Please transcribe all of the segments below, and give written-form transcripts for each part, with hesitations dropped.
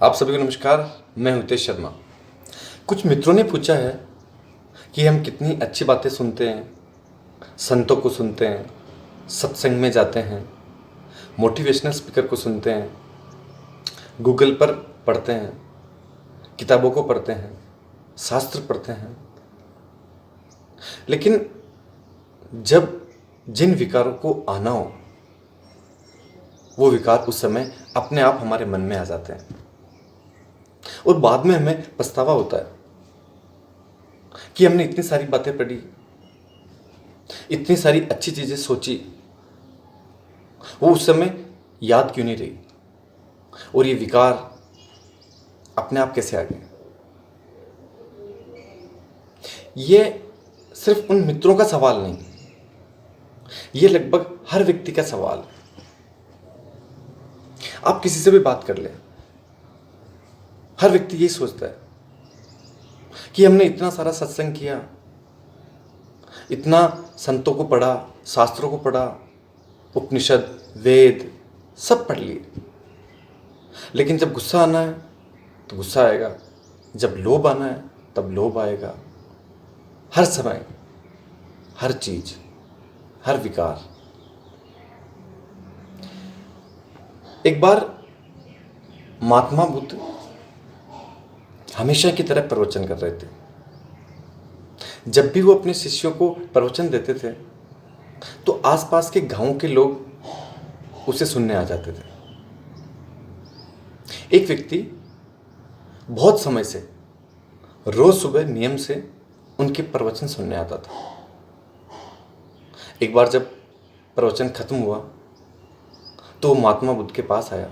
आप सभी को नमस्कार। मैं हूं हितेश शर्मा। कुछ मित्रों ने पूछा है कि हम कितनी अच्छी बातें सुनते हैं, संतों को सुनते हैं, सत्संग में जाते हैं, मोटिवेशनल स्पीकर को सुनते हैं, गूगल पर पढ़ते हैं, किताबों को पढ़ते हैं, शास्त्र पढ़ते हैं, लेकिन जब जिन विकारों को आना हो वो विकार उस समय अपने आप हमारे मन में आ जाते हैं और बाद में हमें पछतावा होता है कि हमने इतनी सारी बातें पढ़ी, इतनी सारी अच्छी चीज़ें सोची, वो उस समय याद क्यों नहीं रही और ये विकार अपने आप कैसे आ गए। ये सिर्फ उन मित्रों का सवाल नहीं, ये लगभग हर व्यक्ति का सवाल है। आप किसी से भी बात कर लें, हर व्यक्ति यही सोचता है कि हमने इतना सारा सत्संग किया, इतना संतों को पढ़ा, शास्त्रों को पढ़ा, उपनिषद, वेद सब पढ़ लिए, लेकिन जब गुस्सा आना है तो गुस्सा आएगा, जब लोभ आना है तब लोभ आएगा। हर समय, हर चीज, हर विकार। एक बार महात्मा बुद्ध हमेशा की तरह प्रवचन कर रहे थे। जब भी वो अपने शिष्यों को प्रवचन देते थे तो आसपास के गांव के लोग उसे सुनने आ जाते थे। एक व्यक्ति बहुत समय से रोज सुबह नियम से उनके प्रवचन सुनने आता था। एक बार जब प्रवचन खत्म हुआ तो वो महात्मा बुद्ध के पास आया।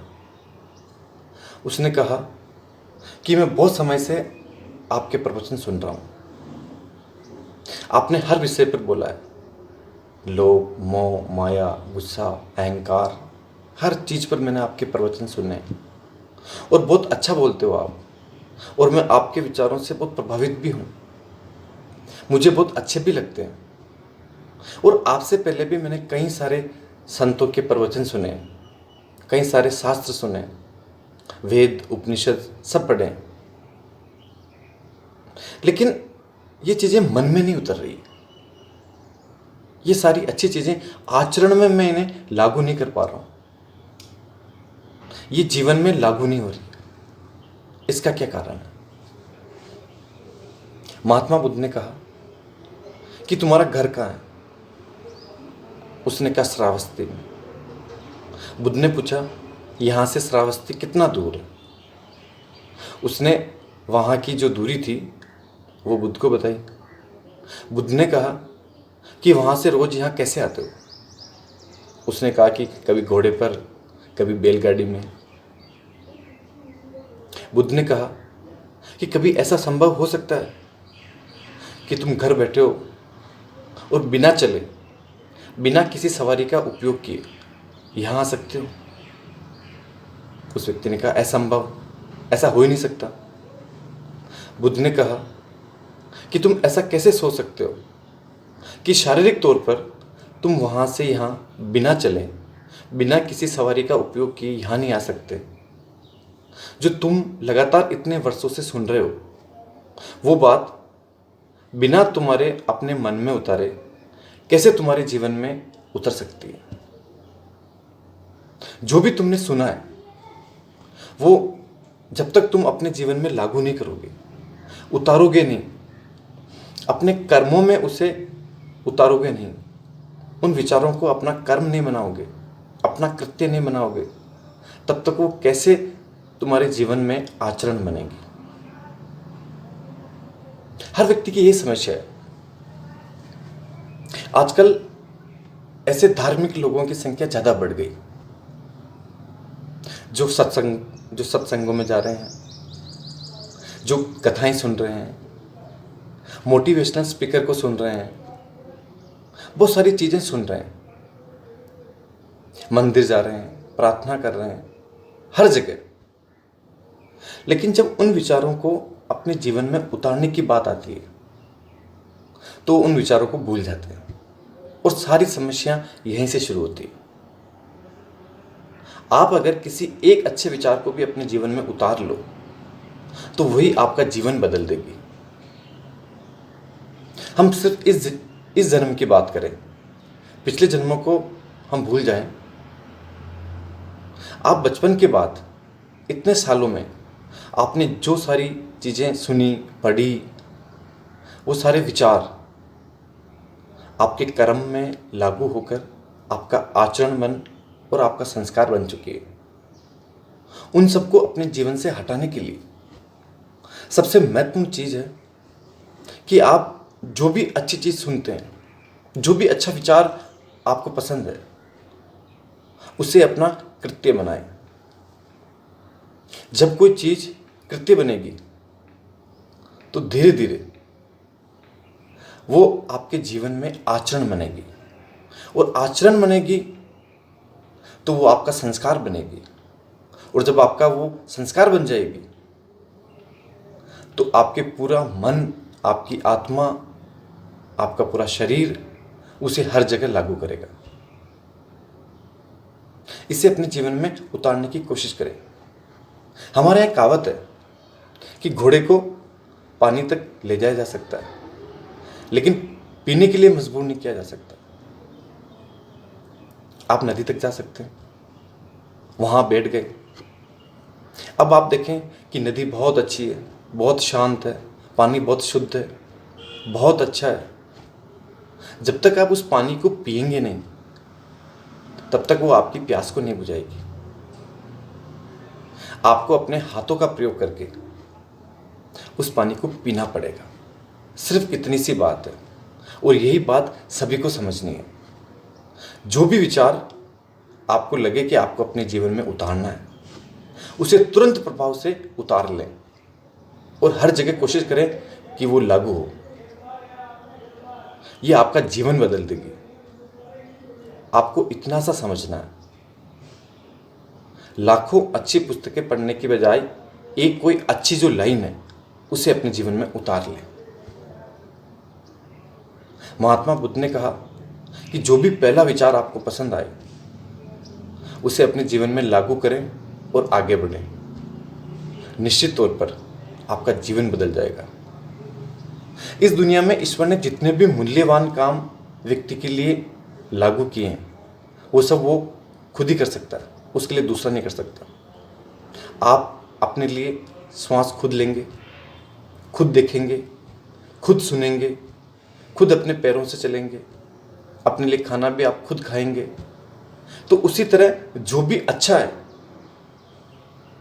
उसने कहा कि मैं बहुत समय से आपके प्रवचन सुन रहा हूं। आपने हर विषय पर बोला है, लोभ, मोह, माया, गुस्सा, अहंकार, हर चीज पर मैंने आपके प्रवचन सुने और बहुत अच्छा बोलते हो आप, और मैं आपके विचारों से बहुत प्रभावित भी हूं, मुझे बहुत अच्छे भी लगते हैं। और आपसे पहले भी मैंने कई सारे संतों के प्रवचन सुने, कई सारे शास्त्र सुने, वेद, उपनिषद सब पढ़े, लेकिन ये चीजें मन में नहीं उतर रही। ये सारी अच्छी चीजें आचरण में मैं इन्हें लागू नहीं कर पा रहा हूं, ये जीवन में लागू नहीं हो रही। इसका क्या कारण है? महात्मा बुद्ध ने कहा कि तुम्हारा घर कहाँ है? उसने कहा श्रावस्ती में। बुद्ध ने पूछा यहां से श्रावस्ती कितना दूर है? उसने वहां की जो दूरी थी वो बुद्ध को बताई। बुद्ध ने कहा कि वहां से रोज यहां कैसे आते हो? उसने कहा कि कभी घोड़े पर, कभी बैलगाड़ी में। बुद्ध ने कहा कि कभी ऐसा संभव हो सकता है कि तुम घर बैठे हो और बिना चले, बिना किसी सवारी का उपयोग किए यहां आ सकते हो? उस व्यक्ति ने कहा असंभव, ऐसा हो ही नहीं सकता। बुद्ध ने कहा कि तुम ऐसा कैसे सोच सकते हो कि शारीरिक तौर पर तुम वहां से यहां बिना चले, बिना किसी सवारी का उपयोग किए यहां नहीं आ सकते? जो तुम लगातार इतने वर्षों से सुन रहे हो, वो बात बिना तुम्हारे अपने मन में उतारे कैसे तुम्हारे जीवन में उतर सकती है? जो भी तुमने सुना है वो जब तक तुम अपने जीवन में लागू नहीं करोगे, उतारोगे नहीं, अपने कर्मों में उसे उतारोगे नहीं, उन विचारों को अपना कर्म नहीं बनाओगे, अपना कृत्य नहीं बनाओगे, तब तक वो कैसे तुम्हारे जीवन में आचरण बनेगी? हर व्यक्ति की यही समस्या है। आजकल ऐसे धार्मिक लोगों की संख्या ज्यादा बढ़ गई जो सत्संगों में जा रहे हैं, जो कथाएं सुन रहे हैं, मोटिवेशनल स्पीकर को सुन रहे हैं, बहुत सारी चीजें सुन रहे हैं, मंदिर जा रहे हैं, प्रार्थना कर रहे हैं, हर जगह। लेकिन जब उन विचारों को अपने जीवन में उतारने की बात आती है तो उन विचारों को भूल जाते हैं और सारी समस्या यहीं से शुरू होती है। आप अगर किसी एक अच्छे विचार को भी अपने जीवन में उतार लो तो वही आपका जीवन बदल देगी। हम सिर्फ इस जन्म की बात करें, पिछले जन्मों को हम भूल जाएं। आप बचपन के बाद इतने सालों में आपने जो सारी चीज़ें सुनी पढ़ी, वो सारे विचार आपके कर्म में लागू होकर आपका आचरण बन और आपका संस्कार बन चुकी है। उन सबको अपने जीवन से हटाने के लिए सबसे महत्वपूर्ण चीज़ है कि आप जो भी अच्छी चीज़ सुनते हैं, जो भी अच्छा विचार आपको पसंद है, उसे अपना कृत्य बनाएं। जब कोई चीज़ कृत्य बनेगी तो धीरे धीरे वो आपके जीवन में आचरण बनेगी, और आचरण बनेगी तो वो आपका संस्कार बनेगी, और जब आपका वो संस्कार बन जाएगी तो आपके पूरा मन, आपकी आत्मा, आपका पूरा शरीर उसे हर जगह लागू करेगा। इसे अपने जीवन में उतारने की कोशिश करें। हमारे यहाँ कहावत है कि घोड़े को पानी तक ले जाया जा सकता है, लेकिन पीने के लिए मजबूर नहीं किया जा सकता। आप नदी तक जा सकते हैं, वहां बैठ गए। अब आप देखें कि नदी बहुत अच्छी है, बहुत शांत है, पानी बहुत शुद्ध है, बहुत अच्छा है। जब तक आप उस पानी को पिएंगे नहीं, तब तक वो आपकी प्यास को नहीं बुझाएगी। आपको अपने हाथों का प्रयोग करके उस पानी को पीना पड़ेगा। सिर्फ इतनी सी बात है, और यही बात सभी को समझनी है। जो भी विचार आपको लगे कि आपको अपने जीवन में उतारना है, उसे तुरंत प्रभाव से उतार लें, और हर जगह कोशिश करें कि वो लागू हो। ये आपका जीवन बदल देगी। आपको इतना सा समझना है, लाखों अच्छी पुस्तकें पढ़ने की बजाय एक कोई अच्छी जो लाइन है उसे अपने जीवन में उतार लें। महात्मा बुद्ध ने कहा कि जो भी पहला विचार आपको पसंद आए उसे अपने जीवन में लागू करें और आगे बढ़ें। निश्चित तौर पर आपका जीवन बदल जाएगा। इस दुनिया में ईश्वर ने जितने भी मूल्यवान काम व्यक्ति के लिए लागू किए हैं, वो सब वो खुद ही कर सकता है, उसके लिए दूसरा नहीं कर सकता। आप अपने लिए श्वास खुद लेंगे, खुद देखेंगे, खुद सुनेंगे, खुद अपने पैरों से चलेंगे, अपने लिए खाना भी आप खुद खाएंगे। तो उसी तरह जो भी अच्छा है,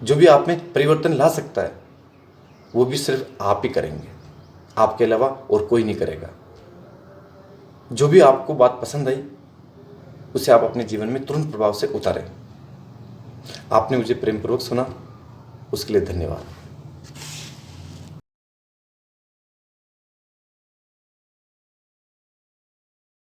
जो भी आप में परिवर्तन ला सकता है, वो भी सिर्फ आप ही करेंगे, आपके अलावा और कोई नहीं करेगा। जो भी आपको बात पसंद आई उसे आप अपने जीवन में तुरंत प्रभाव से उतारें। आपने मुझे प्रेमपूर्वक सुना, उसके लिए धन्यवाद।